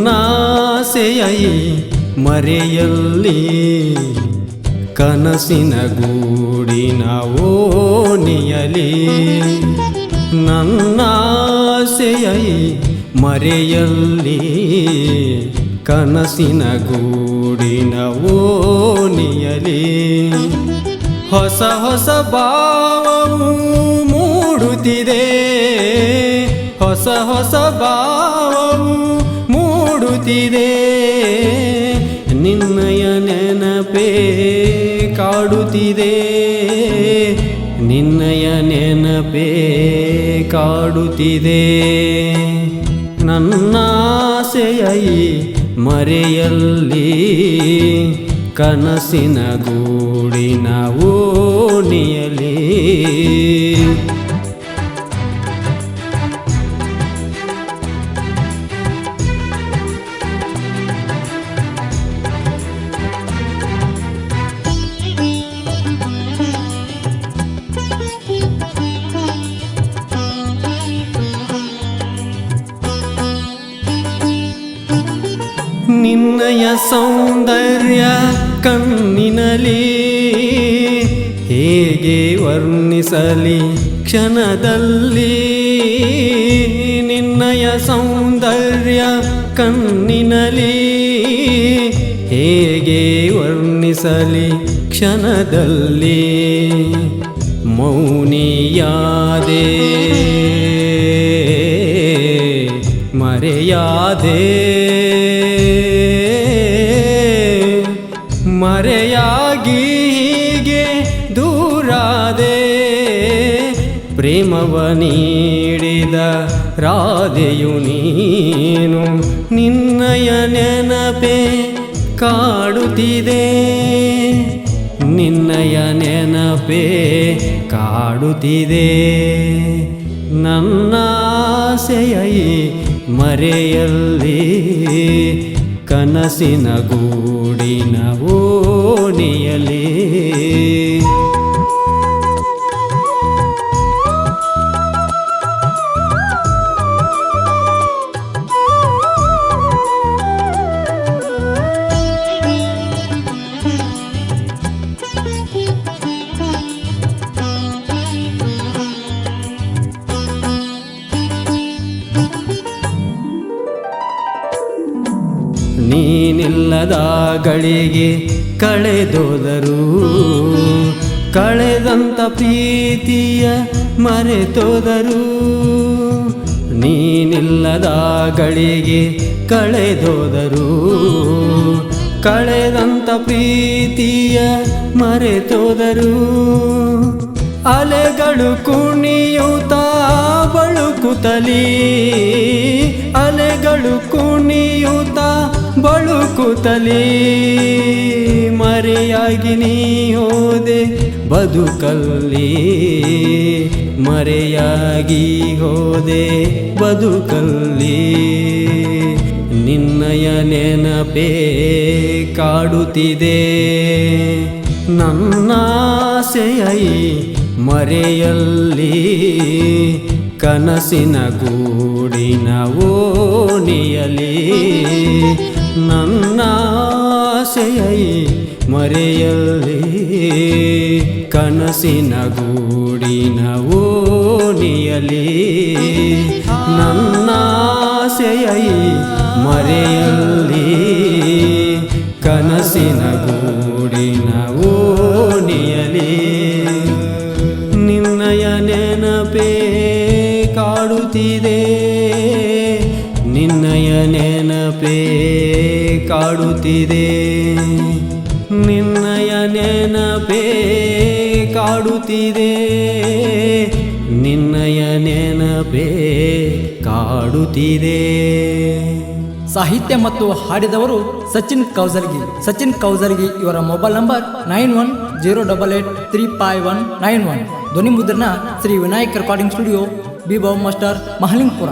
ನನ್ನಾಸೆಯೈ ಮರೆಯಲ್ಲಿ ಕನಸಿನ ಗೂಡಿನ ಓಣಿಯಲಿ ನನ್ನಾಸೆಯೈ ಮರೆಯಲ್ಲಿ ಕನಸಿನ ಗೂಡಿನ ಓಣಿಯಲಿ ಹೊಸ ಹೊಸ ಭಾವವು ಮೂಡುತ್ತಿದೆ ಹೊಸ ಹೊಸ ಭಾವವು ಮೂಡುತ್ತಿದೆ ನಿನ್ನಯ ನೆನಪೇ ಕಾಡುತ್ತಿದೆ ನಿನ್ನಯ ನೆನಪೇ ಕಾಡುತ್ತಿದೆ ನನ್ನಾಸೆಯೈ ಮರೆಯಲ್ಲಿ ಕನಸಿನ ಗೂಡಿನ ಓಣಿಯಲಿ ನಿನ್ನಯ ಸೌಂದರ್ಯ ಕಣ್ಣಿನಲಿ ಹೇಗೆ ವರ್ಣಿಸಲಿ ಕ್ಷಣದಲ್ಲಿ ನಿನ್ನಯ ಸೌಂದರ್ಯ ಕಣ್ಣಿನಲಿ ಹೇಗೆ ವರ್ಣಿಸಲಿ ಕ್ಷಣದಲ್ಲಿ ಮೌನಿಯಾದೆ ಮರೆಯಾದೆ ಮರೆಯಾಗಿ ಹೀಗೆ ದೂರಾದೆ ಪ್ರೇಮವ ನೀಡಿದ ರಾಧೆಯು ನೀನು ನಿನ್ನಯ ನೆನಪೇ ಕಾಡುತ್ತಿದೆ ನಿನ್ನಯ ನೆನಪೇ ಕಾಡುತ್ತಿದೆ ನನ್ನಾಸೆಯೈ ಮರೆಯಲ್ಲಿ ಕನಸಿನ ಗೂಡಿನ ಓಣಿಯಲಿ ನೀನಿಲ್ಲದ ಗಳಿಗೆ ಕಳೆದೋದರು ಕಳೆದಂತ ಪ್ರೀತಿಯ ಮರೆತೋದರು ನೀನಿಲ್ಲದ ಗಳಿಗೆ ಕಳೆದೋದರು ಕಳೆದಂತ ಪ್ರೀತಿಯ ಮರೆತೋದರು ಅಲೆಗಳು ಕುಣಿಯುತ್ತಾ ಬಳುಕುತ್ತಲಿ ಅಲೆಗಳು ಕುಣಿಯುತ್ತಾ ಬಳುಕುತ್ತಲಿ ಮರೆಯಾಗಿ ನೀ ಹೋದೆ ಬದುಕಲ್ಲಿ ಮರೆಯಾಗಿ ಹೋದೆ ಬದುಕಲ್ಲಿ ನಿನ್ನಯ ನೆನಪೇ ಕಾಡುತ್ತಿದೆ ನನ್ನಾಸೆಯೈ ಮರೆಯಲ್ಲಿ ಕನಸಿನ ಗೂಡಿನ ಓಣಿಯಲಿ ನನ್ನಾಸೆಯೈ ಮರೆಯಲ್ಲಿ ಕನಸಿನ ಗೂಡಿನ ಓಣಿಯಲಿ ನನ್ನಾಸೆಯೈ ಮರೆಯಲ್ಲಿ ಕನಸಿನ ಗೂಡಿನ ಓಣಿಯಲಿ ನಿನ್ನಯ ನೆನಪೇ ಕಾಡುತ್ತಿದೆ ನಿನ್ನಯ ನೆನಪೇ ಕಾಡುತ್ತಿದೆ ನಿನ್ನಯ ನೆನಪೇ ಕಾಡುತ್ತಿದೆ ನಿನ್ನಯ ನೆನಪೇ ಕಾಡುತ್ತಿದೆ. ಸಾಹಿತ್ಯ ಮತ್ತು ಹಾಡಿದವರು ಸಚಿನ್ ಕೌಜಲ್ಗಿ ಇವರ ಮೊಬೈಲ್ ನಂಬರ್ 9108835191. ಧ್ವನಿ ಮುದ್ರಣ Shri Vinayak recording studio, B Babu master, ಮಹಲಿಂಗ್ಪುರ.